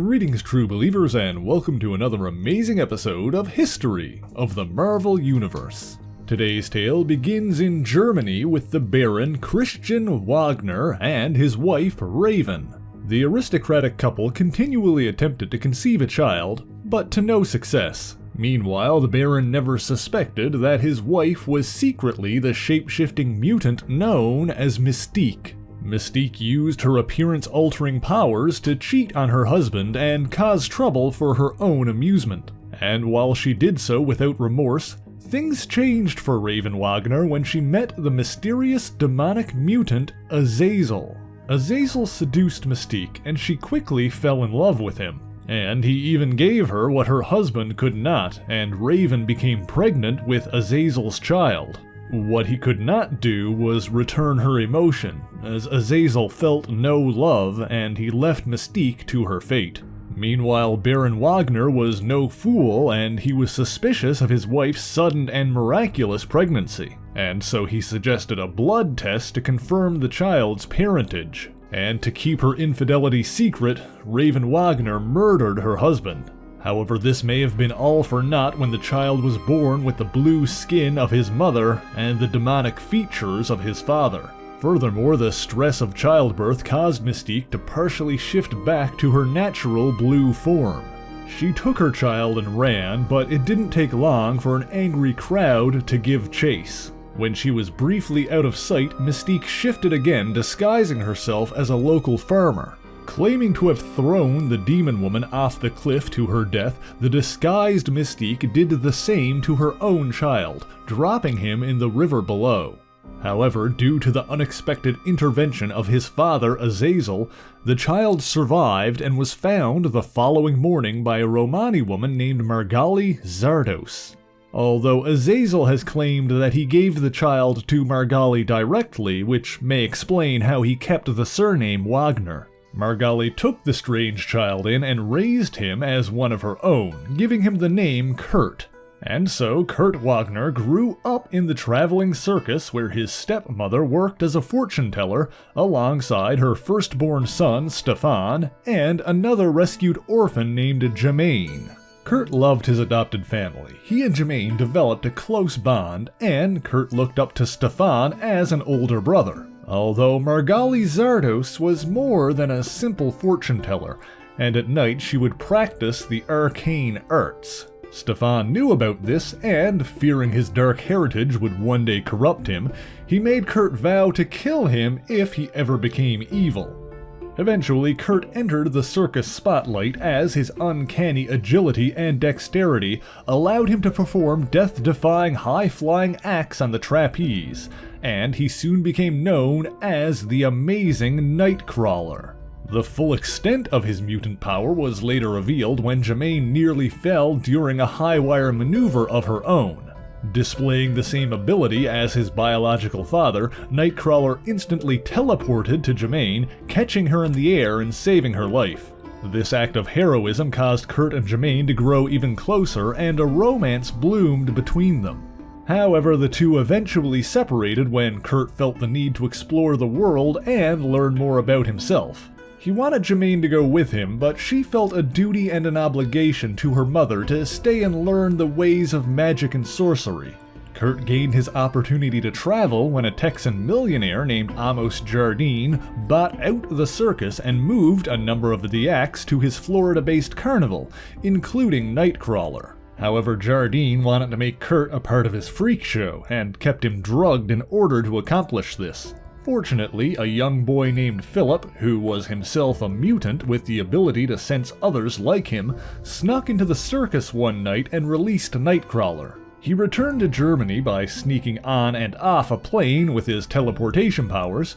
Greetings, true believers, and welcome to another amazing episode of History of the Marvel Universe. Today's tale begins in Germany with the Baron Christian Wagner and his wife Raven. The aristocratic couple continually attempted to conceive a child, but to no success. Meanwhile, the Baron never suspected that his wife was secretly the shape-shifting mutant known as Mystique. Mystique used her appearance-altering powers to cheat on her husband and cause trouble for her own amusement. And while she did so without remorse, things changed for Raven Wagner when she met the mysterious demonic mutant Azazel. Azazel seduced Mystique, and she quickly fell in love with him. And he even gave her what her husband could not, and Raven became pregnant with Azazel's child. What he could not do was return her emotion, as Azazel felt no love and he left Mystique to her fate. Meanwhile, Baron Wagner was no fool and he was suspicious of his wife's sudden and miraculous pregnancy, and so he suggested a blood test to confirm the child's parentage. And to keep her infidelity secret, Raven Wagner murdered her husband. However, this may have been all for naught when the child was born with the blue skin of his mother and the demonic features of his father. Furthermore, the stress of childbirth caused Mystique to partially shift back to her natural blue form. She took her child and ran, but it didn't take long for an angry crowd to give chase. When she was briefly out of sight, Mystique shifted again, disguising herself as a local farmer. Claiming to have thrown the demon woman off the cliff to her death, the disguised Mystique did the same to her own child, dropping him in the river below. However, due to the unexpected intervention of his father Azazel, the child survived and was found the following morning by a Romani woman named Margali Zardos. Although Azazel has claimed that he gave the child to Margali directly, which may explain how he kept the surname Wagner. Margali took the strange child in and raised him as one of her own, giving him the name Kurt. And so Kurt Wagner grew up in the traveling circus where his stepmother worked as a fortune teller alongside her firstborn son Stefan and another rescued orphan named Jermaine. Kurt loved his adopted family. He and Jermaine developed a close bond, and Kurt looked up to Stefan as an older brother. Although Margali Zardos was more than a simple fortune teller, and at night she would practice the arcane arts. Stefan knew about this, and fearing his dark heritage would one day corrupt him, he made Kurt vow to kill him if he ever became evil. Eventually, Kurt entered the circus spotlight as his uncanny agility and dexterity allowed him to perform death-defying high-flying acts on the trapeze, and he soon became known as the Amazing Nightcrawler. The full extent of his mutant power was later revealed when Jermaine nearly fell during a high-wire maneuver of her own. Displaying the same ability as his biological father, Nightcrawler instantly teleported to Jermaine, catching her in the air and saving her life. This act of heroism caused Kurt and Jermaine to grow even closer, and a romance bloomed between them. However, the two eventually separated when Kurt felt the need to explore the world and learn more about himself. He wanted Jermaine to go with him, but she felt a duty and an obligation to her mother to stay and learn the ways of magic and sorcery. Kurt gained his opportunity to travel when a Texan millionaire named Amos Jardine bought out the circus and moved a number of the acts to his Florida-based carnival, including Nightcrawler. However, Jardine wanted to make Kurt a part of his freak show and kept him drugged in order to accomplish this. Fortunately, a young boy named Philip, who was himself a mutant with the ability to sense others like him, snuck into the circus one night and released Nightcrawler. He returned to Germany by sneaking on and off a plane with his teleportation powers,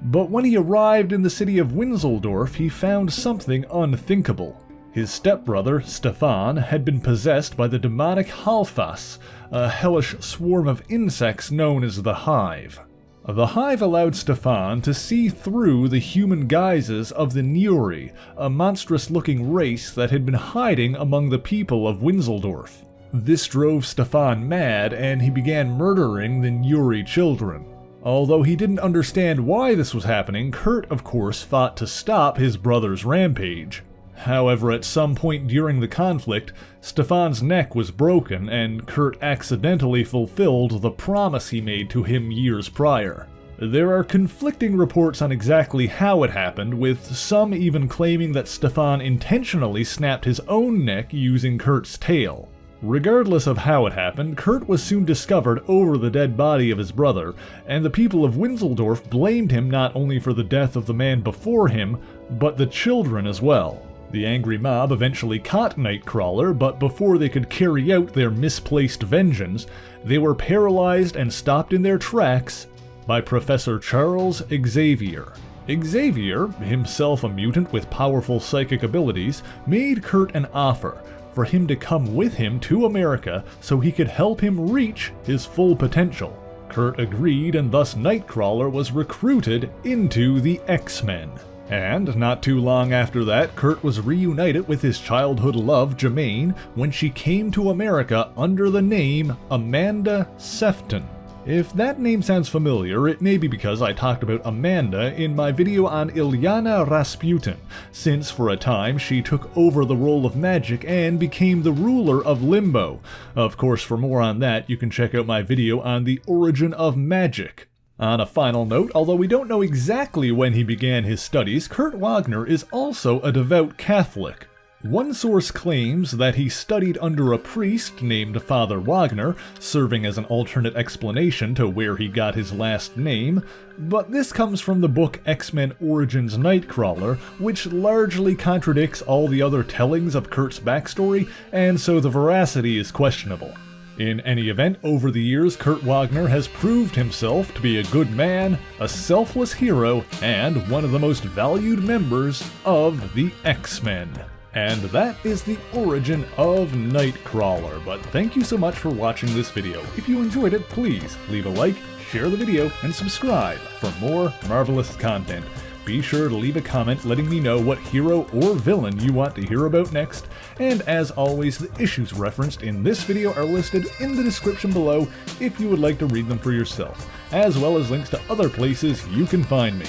but when he arrived in the city of Winseldorf, he found something unthinkable. His stepbrother, Stefan, had been possessed by the demonic Halfas, a hellish swarm of insects known as the Hive. The Hive allowed Stefan to see through the human guises of the Nuri, a monstrous-looking race that had been hiding among the people of Winseldorf. This drove Stefan mad, and he began murdering the Nuri children. Although he didn't understand why this was happening, Kurt, of course, fought to stop his brother's rampage. However, at some point during the conflict, Stefan's neck was broken and Kurt accidentally fulfilled the promise he made to him years prior. There are conflicting reports on exactly how it happened, with some even claiming that Stefan intentionally snapped his own neck using Kurt's tail. Regardless of how it happened, Kurt was soon discovered over the dead body of his brother, and the people of Winseldorf blamed him not only for the death of the man before him, but the children as well. The angry mob eventually caught Nightcrawler, but before they could carry out their misplaced vengeance, they were paralyzed and stopped in their tracks by Professor Charles Xavier. Xavier, himself a mutant with powerful psychic abilities, made Kurt an offer for him to come with him to America so he could help him reach his full potential. Kurt agreed, and thus Nightcrawler was recruited into the X-Men. And not too long after that, Kurt was reunited with his childhood love, Jermaine, when she came to America under the name Amanda Sefton. If that name sounds familiar, it may be because I talked about Amanda in my video on Ilyana Rasputin, since for a time she took over the role of magic and became the ruler of Limbo. Of course, for more on that, you can check out my video on the Origin of Magic. On a final note, although we don't know exactly when he began his studies, Kurt Wagner is also a devout Catholic. One source claims that he studied under a priest named Father Wagner, serving as an alternate explanation to where he got his last name, but this comes from the book X-Men Origins Nightcrawler, which largely contradicts all the other tellings of Kurt's backstory, and so the veracity is questionable. In any event, over the years, Kurt Wagner has proved himself to be a good man, a selfless hero, and one of the most valued members of the X-Men. And that is the origin of Nightcrawler, but thank you so much for watching this video. If you enjoyed it, please leave a like, share the video, and subscribe for more marvelous content. Be sure to leave a comment letting me know what hero or villain you want to hear about next, and as always, the issues referenced in this video are listed in the description below if you would like to read them for yourself, as well as links to other places you can find me.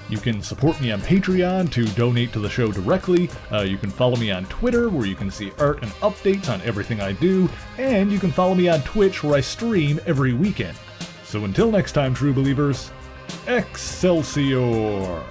You can support me on Patreon to donate to the show directly, you can follow me on Twitter where you can see art and updates on everything I do, and you can follow me on Twitch where I stream every weekend. So until next time, true believers, Excelsior!